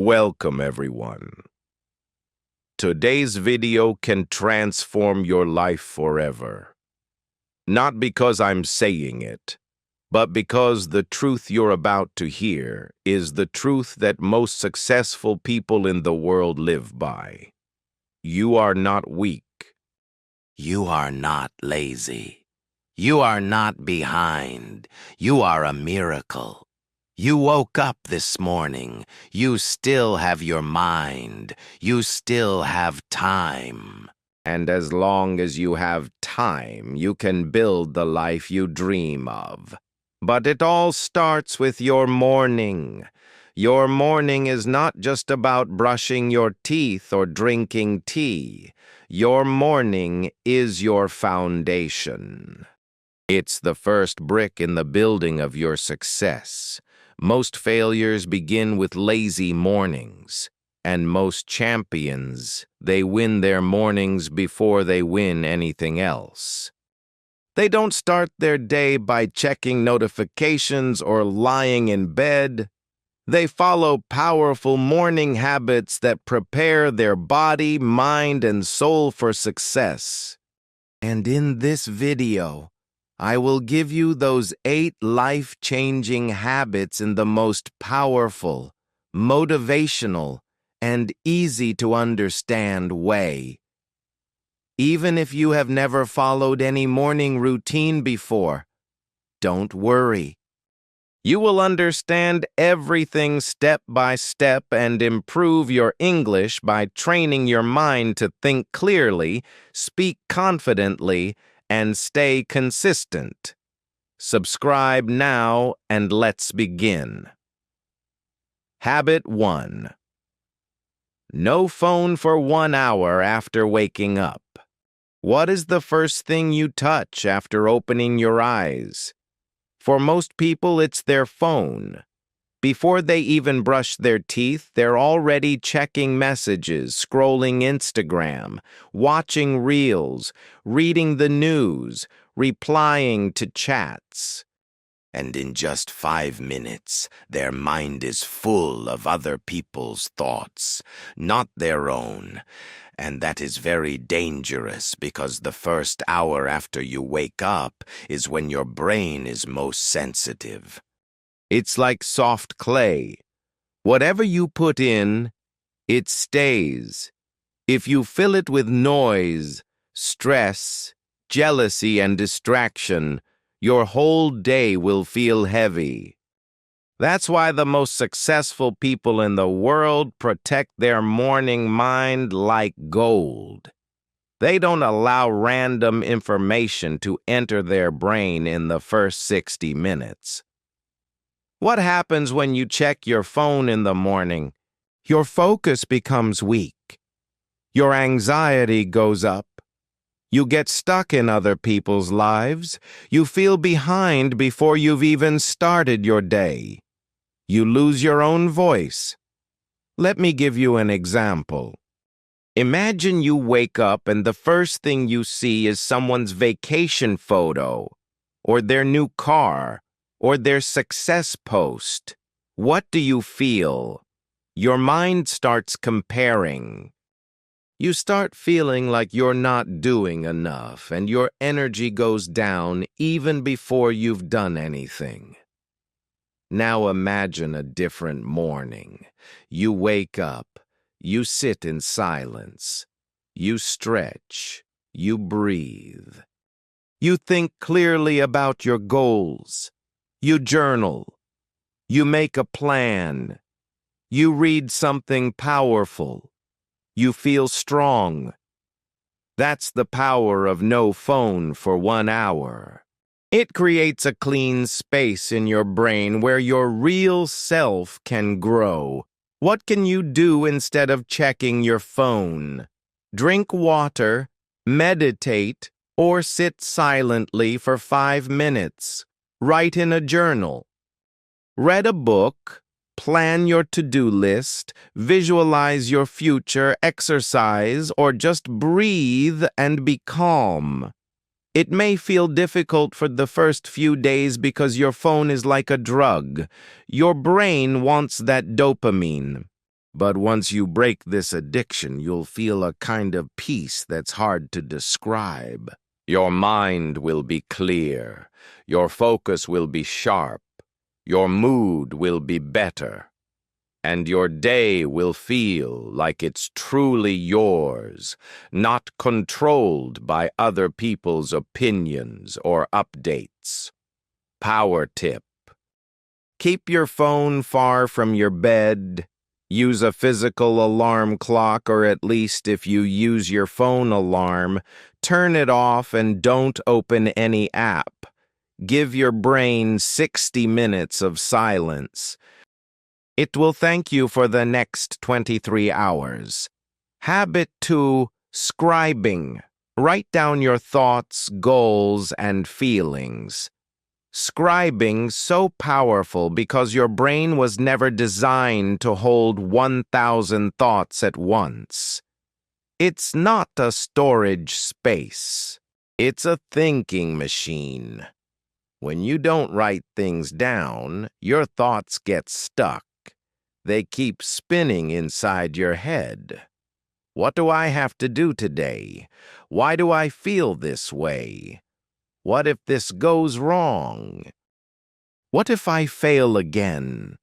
Welcome, everyone. Today's video can transform your life forever. Not because I'm saying it, but because the truth you're about to hear is the truth that most successful people in the world live by. You are not weak. You are not lazy. You are not behind. You are a miracle. You woke up this morning. You still have your mind. You still have time. And as long as you have time, you can build the life you dream of. But it all starts with your morning. Your morning is not just about brushing your teeth or drinking tea. Your morning is your foundation. It's the first brick in the building of your success. Most failures begin with lazy mornings, and most champions, they win their mornings before they win anything else. They don't start their day by checking notifications or lying in bed. They follow powerful morning habits that prepare their body, mind, and soul for success. And in this video, I will give you those 8 life-changing habits in the most powerful, motivational, and easy-to-understand way. Even if you have never followed any morning routine before, don't worry. You will understand everything step by step and improve your English by training your mind to think clearly, speak confidently, and stay consistent. Subscribe now and let's begin. Habit 1. No phone for 1 hour after waking up. What is the first thing you touch after opening your eyes? For most people, it's their phone. Before they even brush their teeth, they're already checking messages, scrolling Instagram, watching reels, reading the news, replying to chats. And in just 5 minutes, their mind is full of other people's thoughts, not their own. And that is very dangerous because the first hour after you wake up is when your brain is most sensitive. It's like soft clay. Whatever you put in, it stays. If you fill it with noise, stress, jealousy, and distraction, your whole day will feel heavy. That's why the most successful people in the world protect their morning mind like gold. They don't allow random information to enter their brain in the first 60 minutes. What happens when you check your phone in the morning? Your focus becomes weak. Your anxiety goes up. You get stuck in other people's lives. You feel behind before you've even started your day. You lose your own voice. Let me give you an example. Imagine you wake up and the first thing you see is someone's vacation photo, or their new car, or their success post. What do you feel? Your mind starts comparing. You start feeling like you're not doing enough, and your energy goes down even before you've done anything. Now imagine a different morning. You wake up, you sit in silence, you stretch, you breathe. You think clearly about your goals. You journal. You make a plan. You read something powerful. You feel strong. That's the power of no phone for 1 hour. It creates a clean space in your brain where your real self can grow. What can you do instead of checking your phone? Drink water, meditate, or sit silently for 5 minutes. Write in a journal. Read a book. Plan your to-do list, visualize your future, exercise, or just breathe and be calm. It may feel difficult for the first few days because your phone is like a drug. Your brain wants that dopamine. But once you break this addiction, you'll feel a kind of peace that's hard to describe. Your mind will be clear. Your focus will be sharp. Your mood will be better. And your day will feel like it's truly yours, not controlled by other people's opinions or updates. Power tip. Keep your phone far from your bed. Use a physical alarm clock, or at least if you use your phone alarm, turn it off and don't open any app. Give your brain 60 minutes of silence. It will thank you for the next 23 hours. Habit 2, scribing. Write down your thoughts, goals, and feelings. Scribing so powerful because your brain was never designed to hold 1,000 thoughts at once. It's not a storage space. It's a thinking machine. When you don't write things down, your thoughts get stuck. They keep spinning inside your head. What do I have to do today? Why do I feel this way? What if this goes wrong? What if I fail again?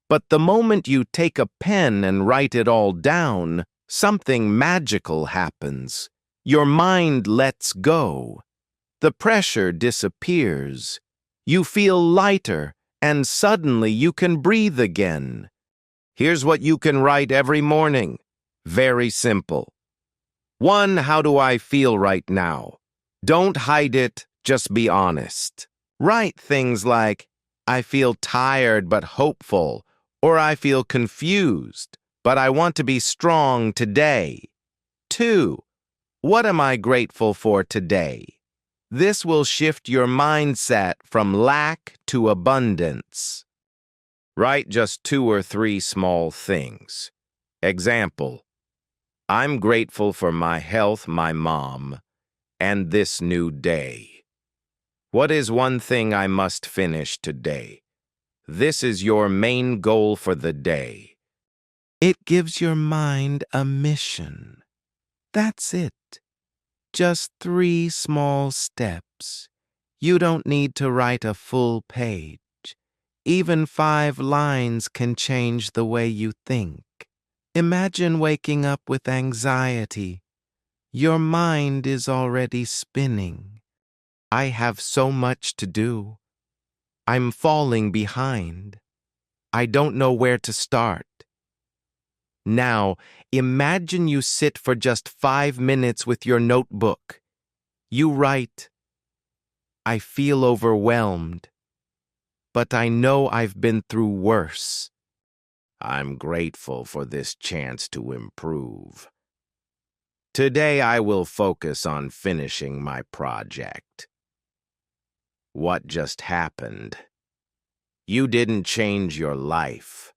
But the moment you take a pen and write it all down, something magical happens. Your mind lets go. The pressure disappears. You feel lighter, and suddenly you can breathe again. Here's what you can write every morning. Very simple. 1. How do I feel right now? Don't hide it, just be honest. Write things like, I feel tired but hopeful, or I feel confused, but I want to be strong today. 2. What am I grateful for today? This will shift your mindset from lack to abundance. Write just 2 or 3 small things. Example, I'm grateful for my health, my mom, and this new day. What is one thing I must finish today? This is your main goal for the day. It gives your mind a mission. That's it. Just 3 small steps. You don't need to write a full page. Even 5 lines can change the way you think. Imagine waking up with anxiety. Your mind is already spinning. I have so much to do. I'm falling behind. I don't know where to start. Now, imagine you sit for just 5 minutes with your notebook. You write, I feel overwhelmed, but I know I've been through worse. I'm grateful for this chance to improve. Today I will focus on finishing my project. What just happened? You didn't change your life.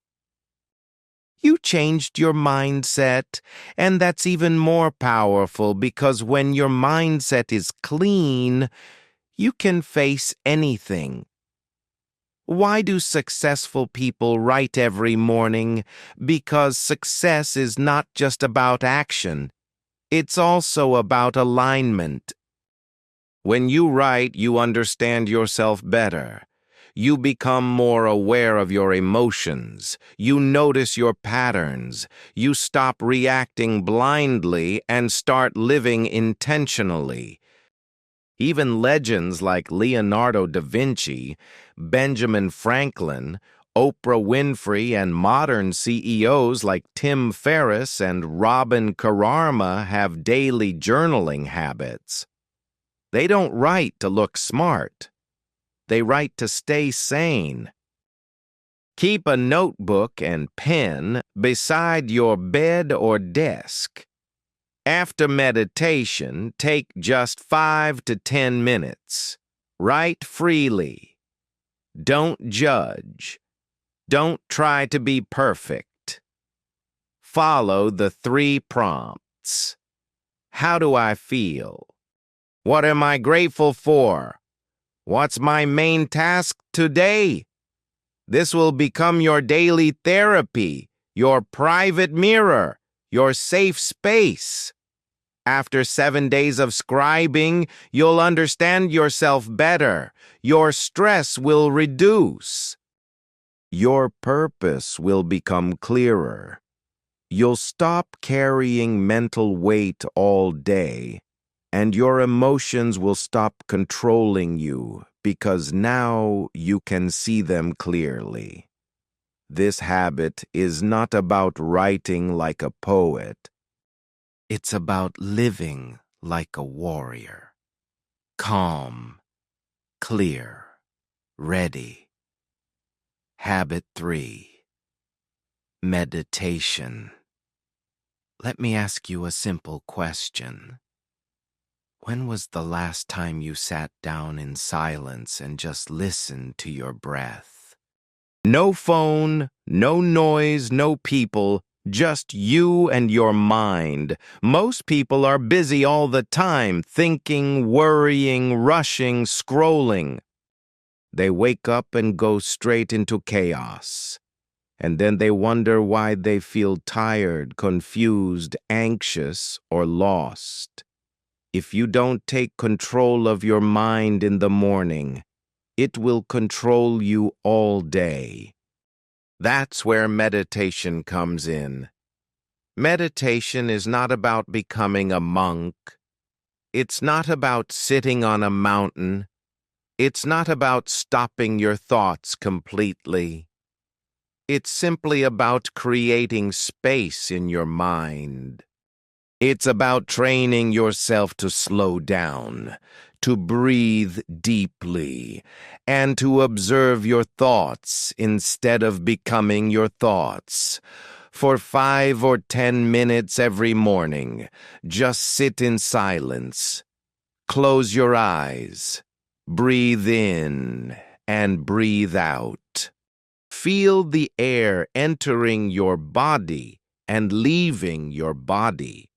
You changed your mindset, and that's even more powerful because when your mindset is clean, you can face anything. Why do successful people write every morning? Because success is not just about action. It's also about alignment. When you write, you understand yourself better. You become more aware of your emotions. You notice your patterns. You stop reacting blindly and start living intentionally. Even legends like Leonardo da Vinci, Benjamin Franklin, Oprah Winfrey, and modern CEOs like Tim Ferriss and Robin Karama have daily journaling habits. They don't write to look smart. They write to stay sane. Keep a notebook and pen beside your bed or desk. After meditation, take just 5 to 10 minutes. Write freely. Don't judge. Don't try to be perfect. Follow the 3 prompts. How do I feel? What am I grateful for? What's my main task today? This will become your daily therapy, your private mirror, your safe space. After 7 days of scribing, you'll understand yourself better. Your stress will reduce. Your purpose will become clearer. You'll stop carrying mental weight all day, and your emotions will stop controlling you because now you can see them clearly. This habit is not about writing like a poet. It's about living like a warrior. Calm, clear, ready. Habit 3. Meditation. Let me ask you a simple question. When was the last time you sat down in silence and just listened to your breath? No phone, no noise, no people, just you and your mind. Most people are busy all the time, thinking, worrying, rushing, scrolling. They wake up and go straight into chaos. And then they wonder why they feel tired, confused, anxious, or lost. If you don't take control of your mind in the morning, it will control you all day. That's where meditation comes in. Meditation is not about becoming a monk. It's not about sitting on a mountain. It's not about stopping your thoughts completely. It's simply about creating space in your mind. It's about training yourself to slow down, to breathe deeply, and to observe your thoughts instead of becoming your thoughts. For 5 or 10 minutes every morning, just sit in silence. Close your eyes. Breathe in and breathe out. Feel the air entering your body and leaving your body.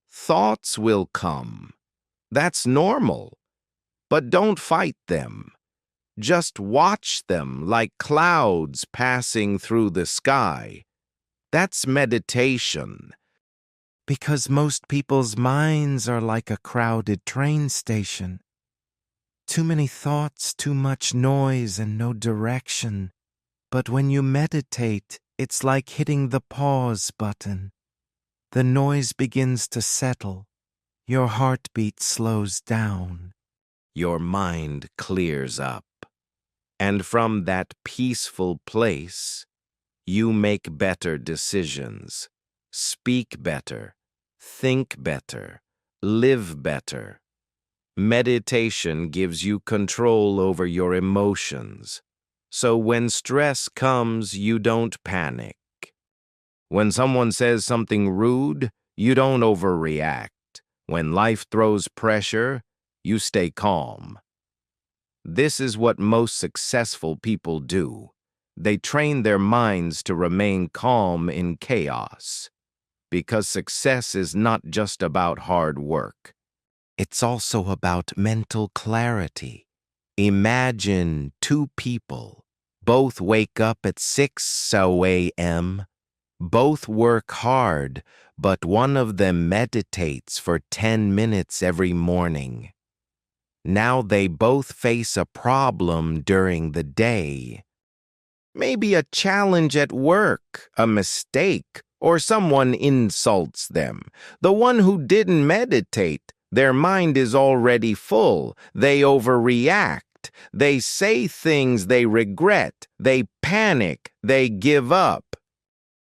Thoughts will come. That's normal. But don't fight them. Just watch them like clouds passing through the sky. That's meditation. Because most people's minds are like a crowded train station. Too many thoughts, too much noise, and no direction. But when you meditate, it's like hitting the pause button. The noise begins to settle. Your heartbeat slows down. Your mind clears up. And from that peaceful place, you make better decisions, speak better, think better, live better. Meditation gives you control over your emotions. So when stress comes, you don't panic. When someone says something rude, you don't overreact. When life throws pressure, you stay calm. This is what most successful people do. They train their minds to remain calm in chaos. Because success is not just about hard work. It's also about mental clarity. Imagine 2 people. Both wake up at 6 a.m. Both work hard, but one of them meditates for 10 minutes every morning. Now they both face a problem during the day. Maybe a challenge at work, a mistake, or someone insults them. The one who didn't meditate, their mind is already full. They overreact. They say things they regret. They panic. They give up.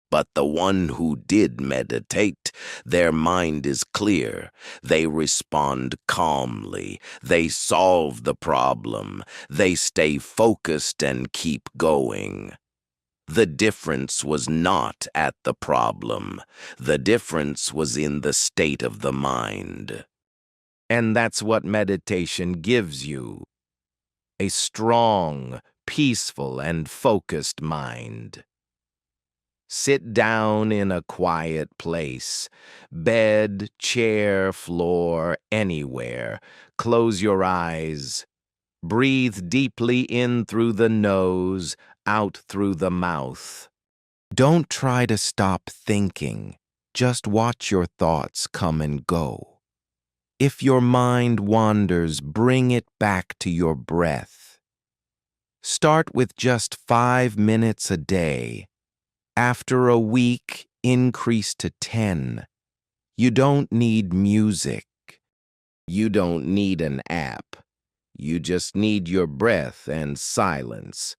But the one who did meditate, their mind is clear. They respond calmly. They solve the problem. They stay focused and keep going. The difference was not at the problem. The difference was in the state of the mind. And that's what meditation gives you. A strong, peaceful, and focused mind. Sit down in a quiet place, bed, chair, floor, anywhere. Close your eyes. Breathe deeply in through the nose, out through the mouth. Don't try to stop thinking. Just watch your thoughts come and go. If your mind wanders, bring it back to your breath. Start with just 5 minutes a day. After a week, increase to 10. You don't need music. You don't need an app. You just need your breath and silence.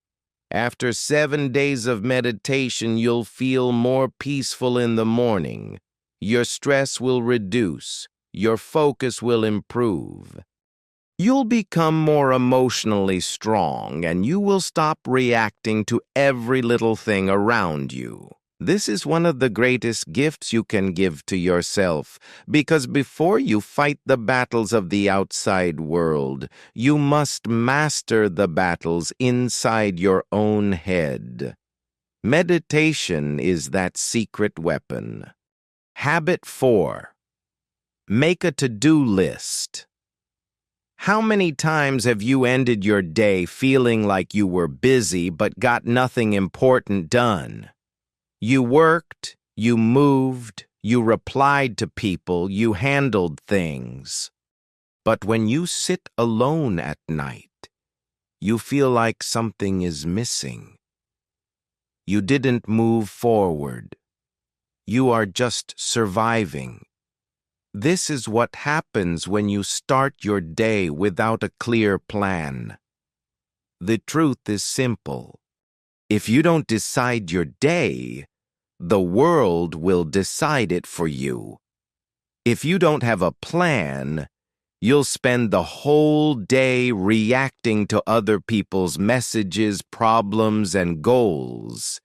After 7 days of meditation, you'll feel more peaceful in the morning. Your stress will reduce. Your focus will improve. You'll become more emotionally strong, and you will stop reacting to every little thing around you. This is one of the greatest gifts you can give to yourself, because before you fight the battles of the outside world, you must master the battles inside your own head. Meditation is that secret weapon. Habit 4. Make a to-do list. How many times have you ended your day feeling like you were busy but got nothing important done? You worked, you moved, you replied to people, you handled things. But when you sit alone at night, you feel like something is missing. You didn't move forward. You are just surviving. This is what happens when you start your day without a clear plan. The truth is simple. If you don't decide your day, the world will decide it for you. If you don't have a plan, you'll spend the whole day reacting to other people's messages, problems, and goals.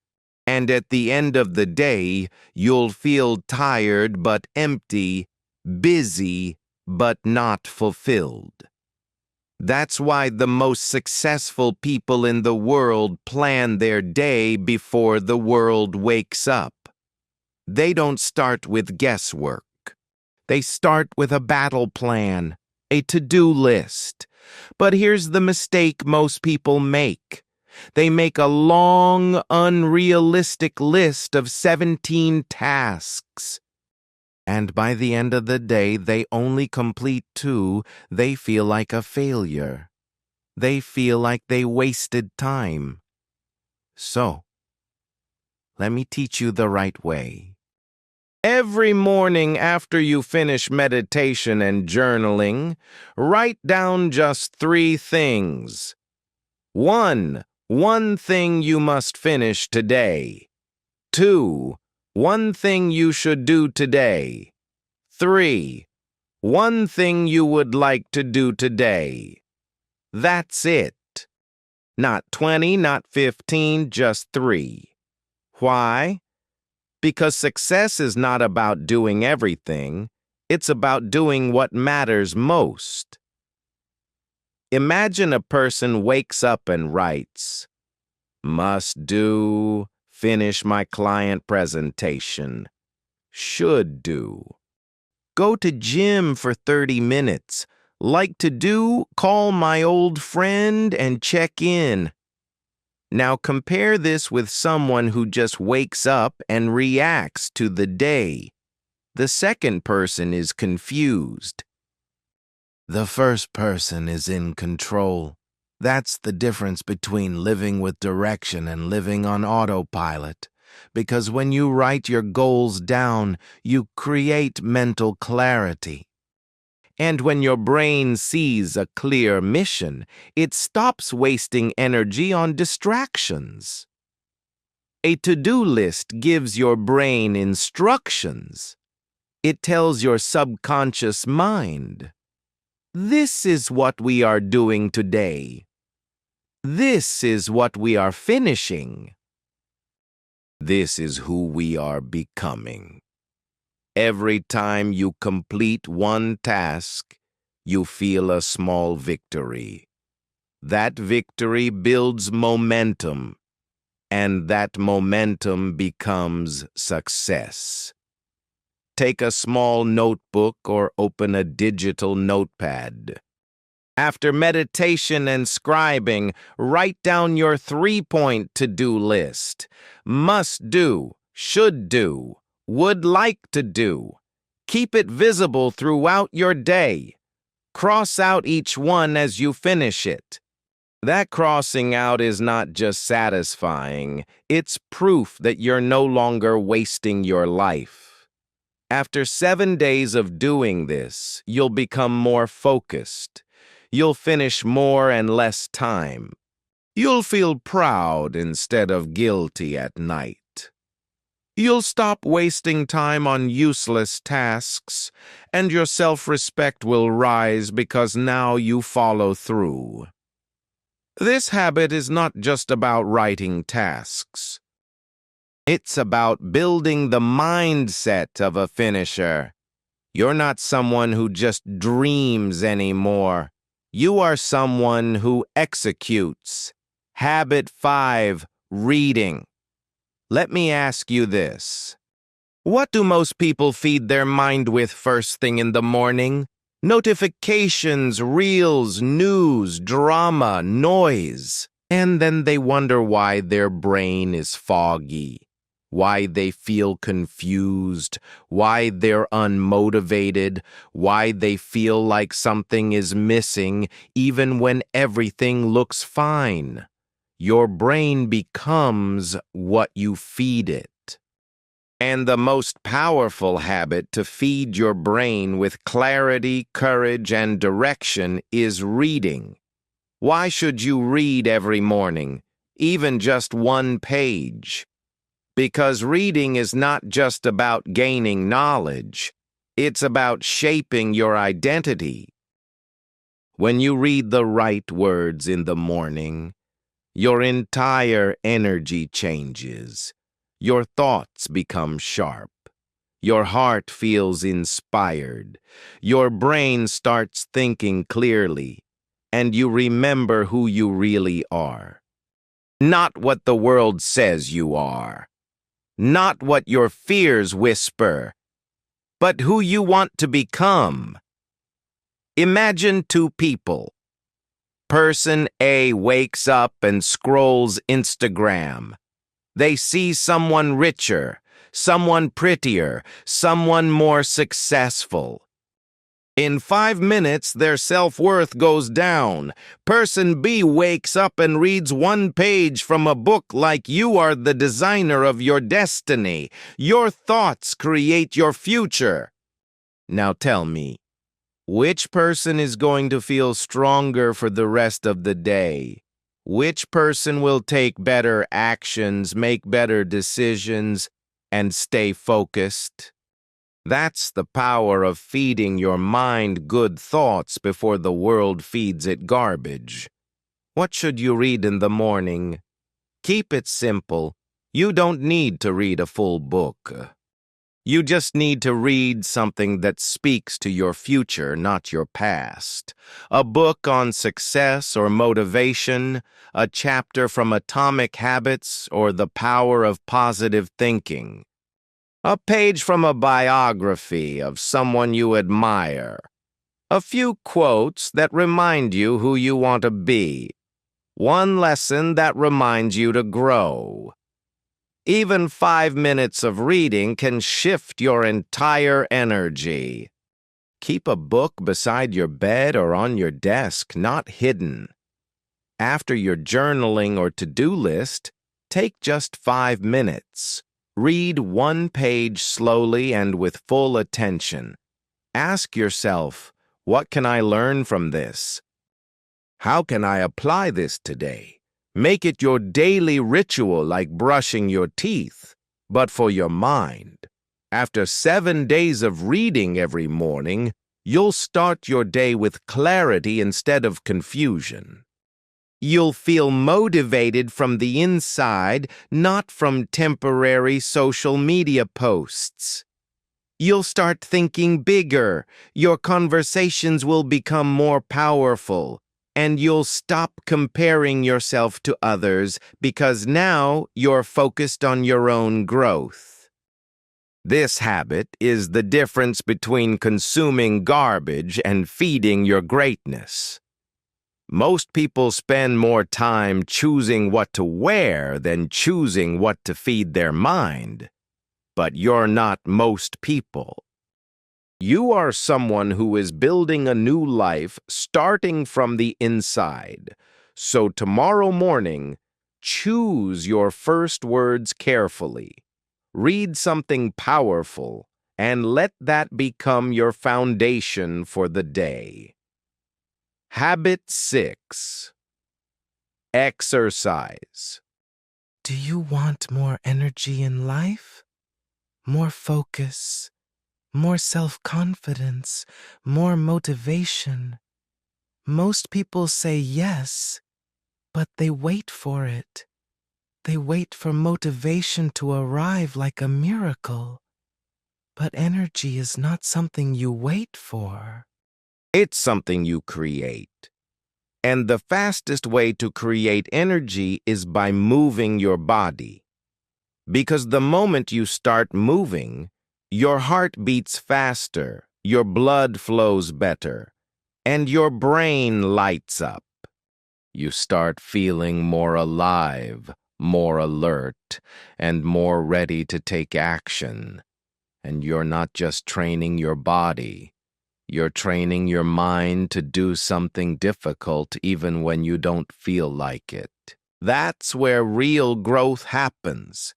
And at the end of the day, you'll feel tired but empty, busy but not fulfilled. That's why the most successful people in the world plan their day before the world wakes up. They don't start with guesswork. They start with a battle plan, a to-do list. But here's the mistake most people make. They make a long, unrealistic list of 17 tasks. And by the end of the day, they only complete 2. They feel like a failure. They feel like they wasted time. So, let me teach you the right way. Every morning after you finish meditation and journaling, write down just 3 things. 1. One thing you must finish today. 2. One thing you should do today. 3. One thing you would like to do today. That's it. Not 20, not 15, just 3. Why? Because success is not about doing everything. It's about doing what matters most. Imagine a person wakes up and writes, must do, finish my client presentation, should do. Go to gym for 30 minutes. Like to do, call my old friend and check in. Now compare this with someone who just wakes up and reacts to the day. The second person is confused. The first person is in control. That's the difference between living with direction and living on autopilot. Because when you write your goals down, you create mental clarity. And when your brain sees a clear mission, it stops wasting energy on distractions. A to-do list gives your brain instructions. It tells your subconscious mind, this is what we are doing today. This is what we are finishing. This is who we are becoming. Every time you complete one task, you feel a small victory. That victory builds momentum, and that momentum becomes success. Take a small notebook or open a digital notepad. After meditation and scribing, write down your 3-point to-do list. Must do, should do, would like to do. Keep it visible throughout your day. Cross out each one as you finish it. That crossing out is not just satisfying, it's proof that you're no longer wasting your life. After 7 days of doing this, you'll become more focused. You'll finish more and less time. You'll feel proud instead of guilty at night. You'll stop wasting time on useless tasks, and your self-respect will rise because now you follow through. This habit is not just about writing tasks. It's about building the mindset of a finisher. You're not someone who just dreams anymore. You are someone who executes. Habit 5, reading. Let me ask you this. What do most people feed their mind with first thing in the morning? Notifications, reels, news, drama, noise. And then they wonder why their brain is foggy, why they feel confused, why they're unmotivated, why they feel like something is missing even when everything looks fine. Your brain becomes what you feed it. And the most powerful habit to feed your brain with clarity, courage, and direction is reading. Why should you read every morning, even just 1 page? Because reading is not just about gaining knowledge, it's about shaping your identity. When you read the right words in the morning, your entire energy changes. Your thoughts become sharp. Your heart feels inspired. Your brain starts thinking clearly, and you remember who you really are. Not what the world says you are. Not what your fears whisper, but who you want to become. Imagine 2 people. Person A wakes up and scrolls Instagram. They see someone richer, someone prettier, someone more successful. In 5 minutes, their self-worth goes down. Person B wakes up and reads 1 page from a book like you are the designer of your destiny. Your thoughts create your future. Now tell me, which person is going to feel stronger for the rest of the day? Which person will take better actions, make better decisions, and stay focused? That's the power of feeding your mind good thoughts before the world feeds it garbage. What should you read in the morning? Keep it simple. You don't need to read a full book. You just need to read something that speaks to your future, not your past. A book on success or motivation, a chapter from Atomic Habits or The Power of Positive Thinking. A page from a biography of someone you admire. A few quotes that remind you who you want to be. 1 lesson that reminds you to grow. Even 5 minutes of reading can shift your entire energy. Keep a book beside your bed or on your desk, not hidden. After your journaling or to-do list, take just 5 minutes. Read 1 page slowly and with full attention. Ask yourself, what can I learn from this? How can I apply this today? Make it your daily ritual like brushing your teeth, but for your mind. After 7 days of reading every morning, you'll start your day with clarity instead of confusion. You'll feel motivated from the inside, not from temporary social media posts. You'll start thinking bigger, your conversations will become more powerful, and you'll stop comparing yourself to others because now you're focused on your own growth. This habit is the difference between consuming garbage and feeding your greatness. Most people spend more time choosing what to wear than choosing what to feed their mind. But you're not most people. You are someone who is building a new life starting from the inside. So tomorrow morning, choose your first words carefully. Read something powerful and let that become your foundation for the day. Habit 6. Exercise. Do you want more energy in life? More focus? More self-confidence? More motivation? Most people say yes, but they wait for it. They wait for motivation to arrive like a miracle. But energy is not something you wait for. It's something you create. And the fastest way to create energy is by moving your body. Because the moment you start moving, your heart beats faster, your blood flows better, and your brain lights up. You start feeling more alive, more alert, and more ready to take action. And you're not just training your body. You're training your mind to do something difficult even when you don't feel like it. That's where real growth happens.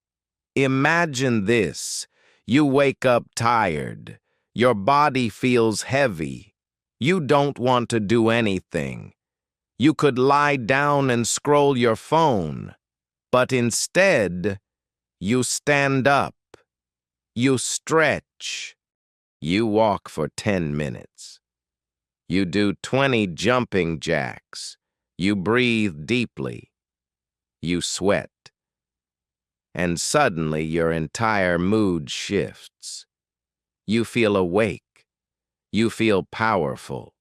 Imagine this. You wake up tired. Your body feels heavy. You don't want to do anything. You could lie down and scroll your phone. But instead, you stand up. You stretch. You walk for 10 minutes. You do 20 jumping jacks. You breathe deeply. You sweat. And suddenly your entire mood shifts. You feel awake. You feel powerful.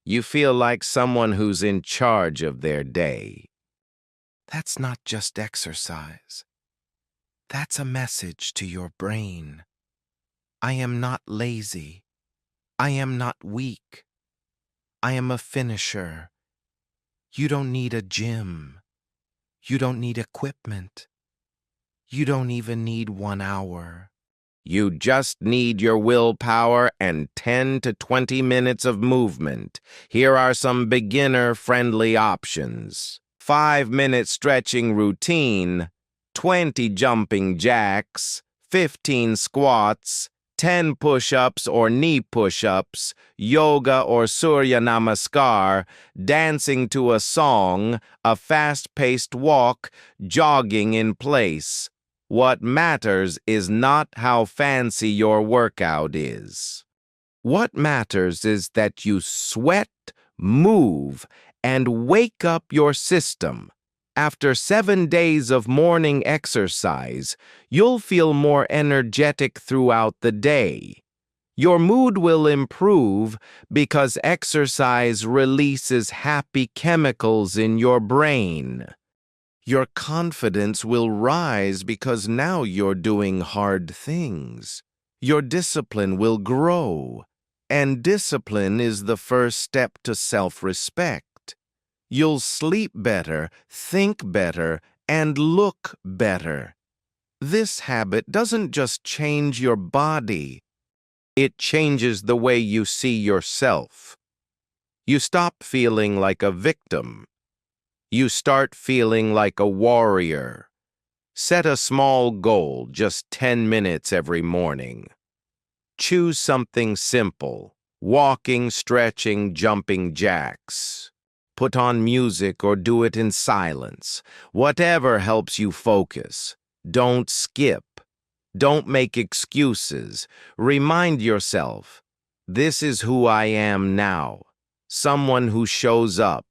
You feel like someone who's in charge of their day. That's not just exercise. That's a message to your brain. I am not lazy. I am not weak. I am a finisher. You don't need a gym. You don't need equipment. You don't even need 1 hour. You just need your willpower and 10 to 20 minutes of movement. Here are some beginner-friendly options. 5-minute stretching routine, 20 jumping jacks, 15 squats, 10 push-ups or knee push-ups, yoga or Surya Namaskar, dancing to a song, a fast-paced walk, jogging in place. What matters is not how fancy your workout is. What matters is that you sweat, move, and wake up your system. After 7 days of morning exercise, you'll feel more energetic throughout the day. Your mood will improve because exercise releases happy chemicals in your brain. Your confidence will rise because now you're doing hard things. Your discipline will grow, and discipline is the first step to self-respect. You'll sleep better, think better, and look better. This habit doesn't just change your body, it changes the way you see yourself. You stop feeling like a victim. You start feeling like a warrior. Set a small goal, just 10 minutes every morning. Choose something simple, walking, stretching, jumping jacks. Put on music or do it in silence. Whatever helps you focus. Don't skip. Don't make excuses. Remind yourself, this is who I am now, someone who shows up.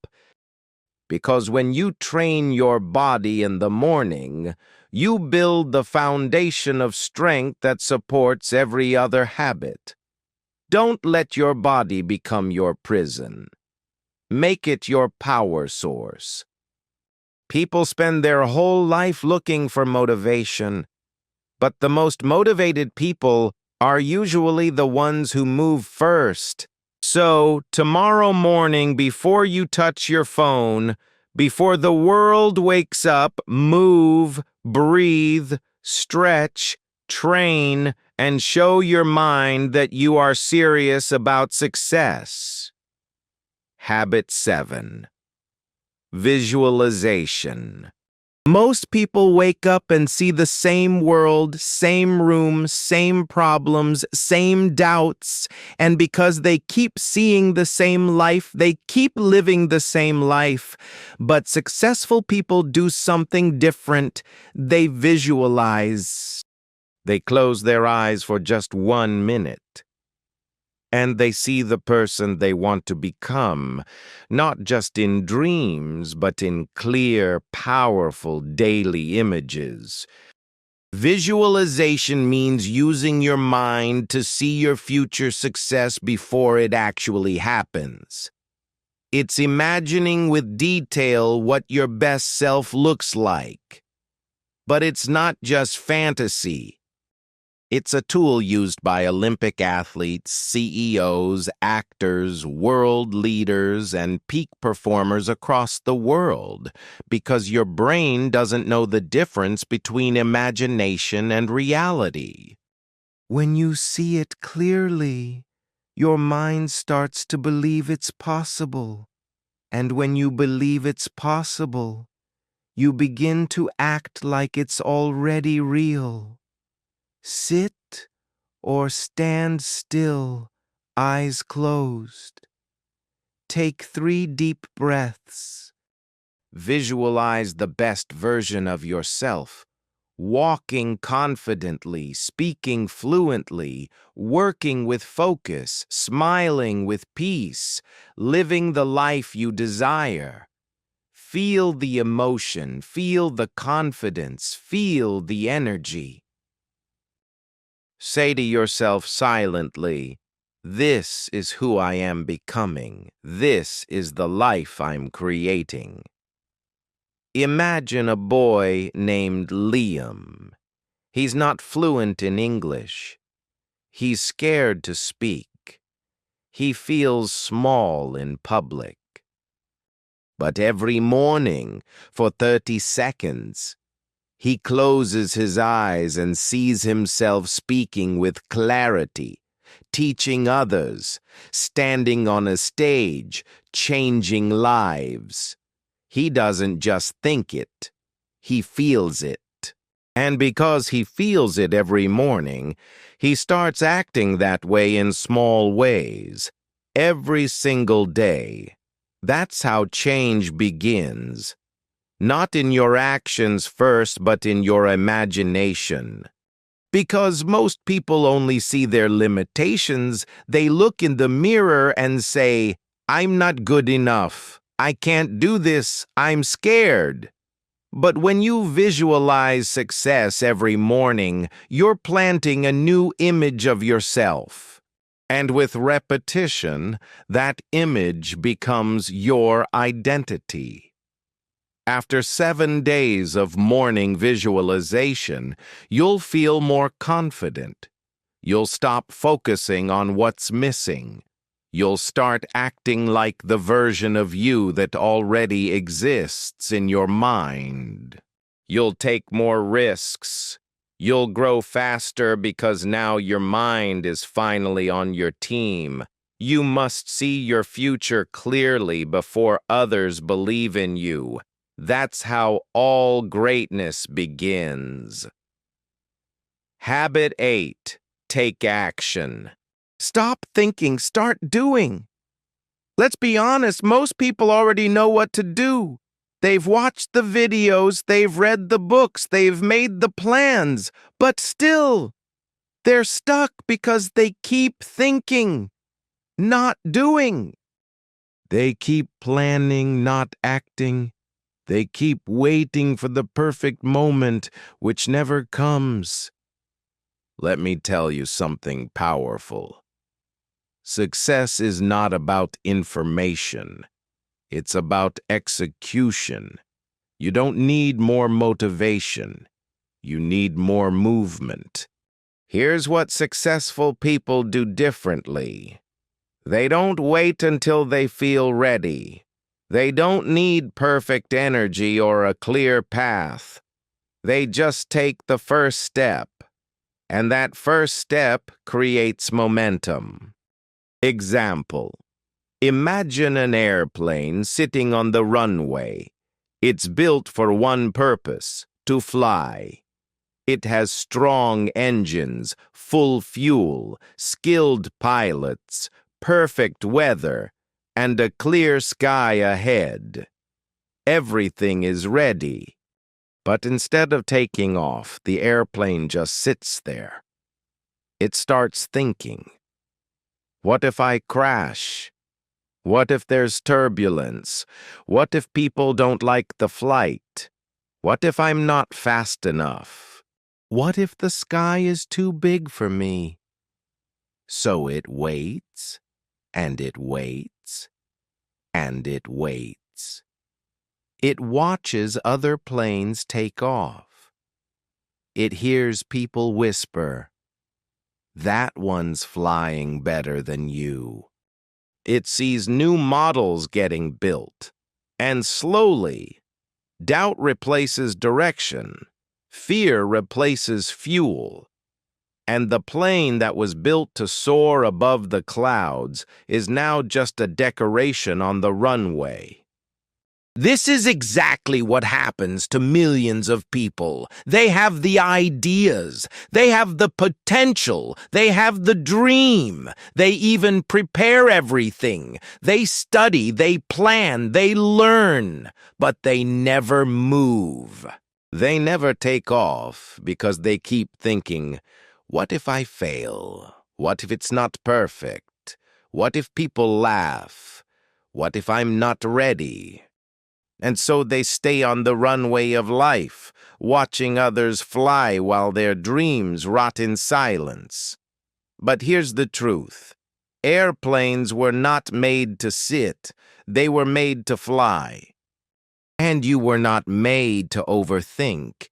Because when you train your body in the morning, you build the foundation of strength that supports every other habit. Don't let your body become your prison. Make it your power source. People spend their whole life looking for motivation, but the most motivated people are usually the ones who move first. So, tomorrow morning, before you touch your phone, before the world wakes up, move, breathe, stretch, train, and show your mind that you are serious about success. Habit 7. Visualization. Most people wake up and see the same world, same room, same problems, same doubts, and because they keep seeing the same life, they keep living the same life. But successful people do something different. They visualize. They close their eyes for just 1 minute. And they see the person they want to become, not just in dreams, but in clear, powerful daily images. Visualization means using your mind to see your future success before it actually happens. It's imagining with detail what your best self looks like. But it's not just fantasy. It's a tool used by Olympic athletes, CEOs, actors, world leaders, and peak performers across the world, because your brain doesn't know the difference between imagination and reality. When you see it clearly, your mind starts to believe it's possible. And when you believe it's possible, you begin to act like it's already real. Sit or stand still, eyes closed. Take 3 deep breaths. Visualize the best version of yourself, walking confidently, speaking fluently, working with focus, smiling with peace, living the life you desire. Feel the emotion, feel the confidence, feel the energy. Say to yourself silently, "This is who I am becoming. This is the life I'm creating." Imagine a boy named Liam. He's not fluent in English. He's scared to speak. He feels small in public. But every morning, for 30 seconds, he closes his eyes and sees himself speaking with clarity, teaching others, standing on a stage, changing lives. He doesn't just think it, he feels it. And because he feels it every morning, he starts acting that way in small ways, every single day. That's how change begins. Not in your actions first, but in your imagination. Because most people only see their limitations, they look in the mirror and say, "I'm not good enough. I can't do this. I'm scared." But when you visualize success every morning, you're planting a new image of yourself. And with repetition, that image becomes your identity. After 7 days of morning visualization, you'll feel more confident. You'll stop focusing on what's missing. You'll start acting like the version of you that already exists in your mind. You'll take more risks. You'll grow faster because now your mind is finally on your team. You must see your future clearly before others believe in you. That's how all greatness begins. Habit 8. Take action. Stop thinking, start doing. Let's be honest, most people already know what to do. They've watched the videos, they've read the books, they've made the plans, but still, they're stuck because they keep thinking, not doing. They keep planning, not acting. They keep waiting for the perfect moment, which never comes. Let me tell you something powerful. Success is not about information. It's about execution. You don't need more motivation. You need more movement. Here's what successful people do differently. They don't wait until they feel ready. They don't need perfect energy or a clear path. They just take the first step, and that first step creates momentum. Example: imagine an airplane sitting on the runway. It's built for one purpose: to fly. It has strong engines, full fuel, skilled pilots, perfect weather, and a clear sky ahead. Everything is ready. But instead of taking off, the airplane just sits there. It starts thinking. What if I crash? What if there's turbulence? What if people don't like the flight? What if I'm not fast enough? What if the sky is too big for me? So it waits, and it waits, and it waits. It watches other planes take off. It hears people whisper, "That one's flying better than you." It sees new models getting built. And slowly, doubt replaces direction. Fear replaces fuel. And the plane that was built to soar above the clouds is now just a decoration on the runway. This is exactly what happens to millions of people. They have the ideas, they have the potential, they have the dream. They even prepare everything. They study, they plan, they learn, but they never move. They never take off because they keep thinking, what if I fail? What if it's not perfect? What if people laugh? What if I'm not ready? And so they stay on the runway of life, watching others fly while their dreams rot in silence. But here's the truth. Airplanes were not made to sit. They were made to fly. And you were not made to overthink.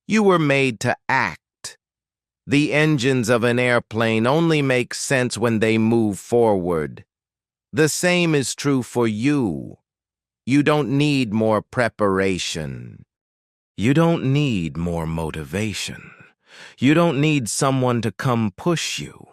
You were made to act. The engines of an airplane only make sense when they move forward. The same is true for you. You don't need more preparation. You don't need more motivation. You don't need someone to come push you.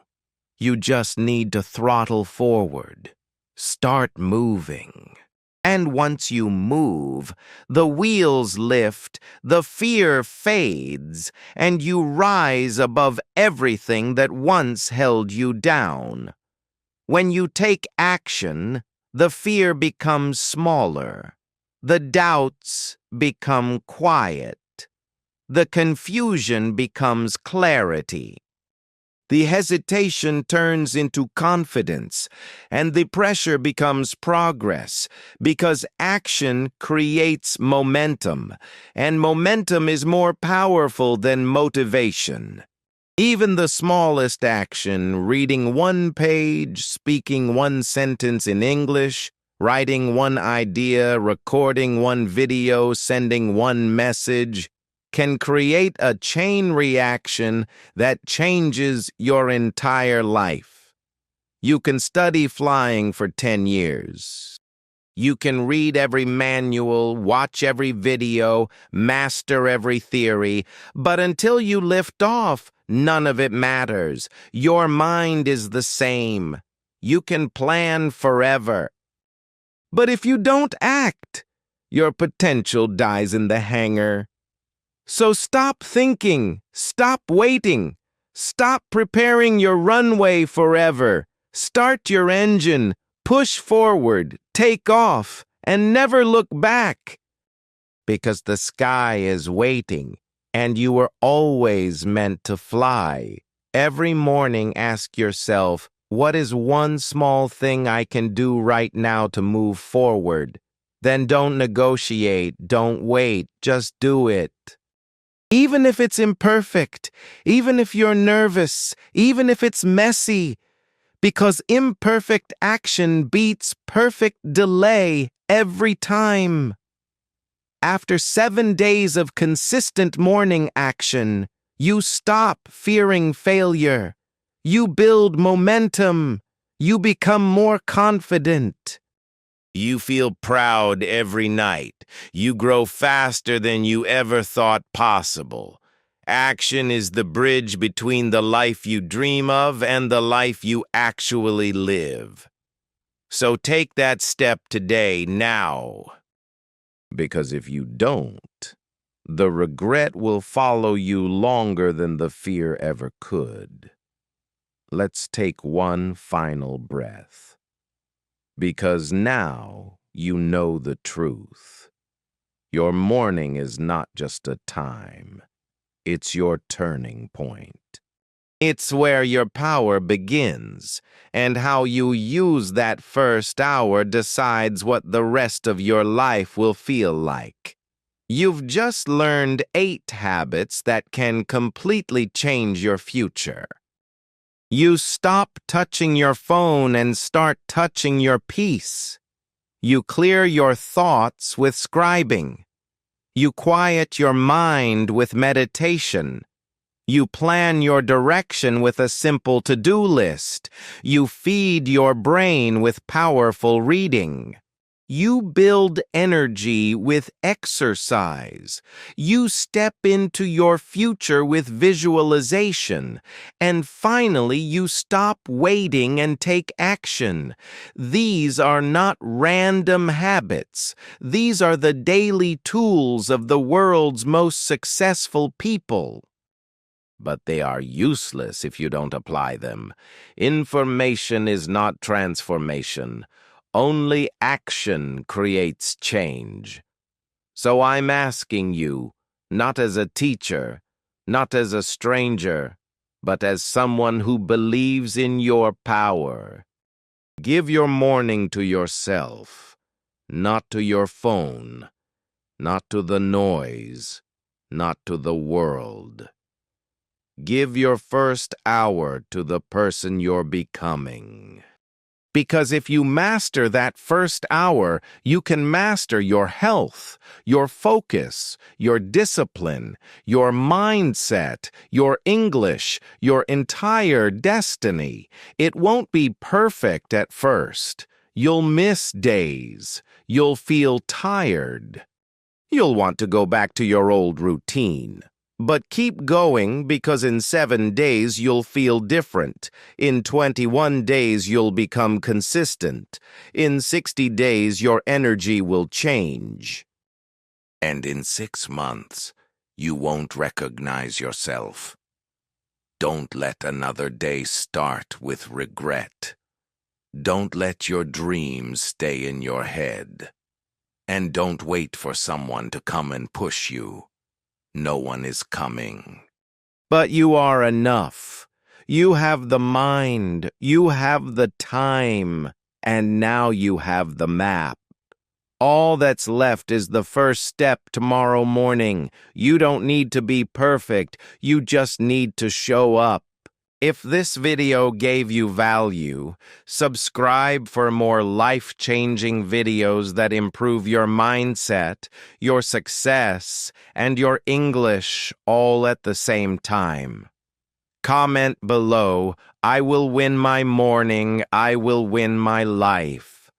You just need to throttle forward. Start moving. And once you move, the wheels lift, the fear fades, and you rise above everything that once held you down. When you take action, the fear becomes smaller. The doubts become quiet. The confusion becomes clarity. The hesitation turns into confidence, and the pressure becomes progress, because action creates momentum, and momentum is more powerful than motivation. Even the smallest action, reading one page, speaking one sentence in English, writing one idea, recording one video, sending one message, can create a chain reaction that changes your entire life. You can study flying for 10 years. You can read every manual, watch every video, master every theory, but until you lift off, none of it matters. Your mind is the same. You can plan forever. But if you don't act, your potential dies in the hangar. So stop thinking, stop waiting, stop preparing your runway forever. Start your engine, push forward, take off, and never look back. Because the sky is waiting, and you were always meant to fly. Every morning ask yourself, what is one small thing I can do right now to move forward? Then don't negotiate, don't wait, just do it. Even if it's imperfect, even if you're nervous, even if it's messy, because imperfect action beats perfect delay every time. After 7 days of consistent morning action, you stop fearing failure. You build momentum. You become more confident. You feel proud every night. You grow faster than you ever thought possible. Action is the bridge between the life you dream of and the life you actually live. So take that step today, now. Because if you don't, the regret will follow you longer than the fear ever could. Let's take one final breath. Because now you know the truth. Your morning is not just a time. It's your turning point. It's where your power begins, and how you use that first hour decides what the rest of your life will feel like. You've just learned 8 habits that can completely change your future. You stop touching your phone and start touching your peace. You clear your thoughts with scribing. You quiet your mind with meditation. You plan your direction with a simple to-do list. You feed your brain with powerful reading. You build energy with exercise. You step into your future with visualization. And finally, you stop waiting and take action. These are not random habits. These are the daily tools of the world's most successful people. But they are useless if you don't apply them. Information is not transformation. Only action creates change. So I'm asking you, not as a teacher, not as a stranger, but as someone who believes in your power. Give your morning to yourself, not to your phone, not to the noise, not to the world. Give your first hour to the person you're becoming. Because if you master that first hour, you can master your health, your focus, your discipline, your mindset, your English, your entire destiny. It won't be perfect at first. You'll miss days. You'll feel tired. You'll want to go back to your old routine. But keep going, because in 7 days you'll feel different. In 21 days you'll become consistent. In 60 days your energy will change. And in 6 months, you won't recognize yourself. Don't let another day start with regret. Don't let your dreams stay in your head. And don't wait for someone to come and push you. No one is coming. But you are enough. You have the mind, you have the time, and now you have the map. All that's left is the first step tomorrow morning. You don't need to be perfect, you just need to show up. If this video gave you value, subscribe for more life-changing videos that improve your mindset, your success, and your English all at the same time. Comment below, "I will win my morning, I will win my life."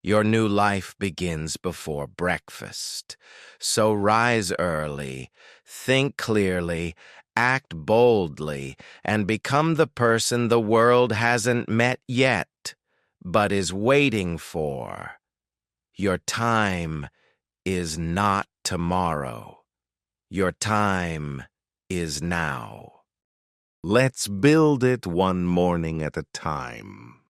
Your new life begins before breakfast. So rise early, think clearly, act boldly, and become the person the world hasn't met yet, but is waiting for. Your time is not tomorrow. Your time is now. Let's build it one morning at a time.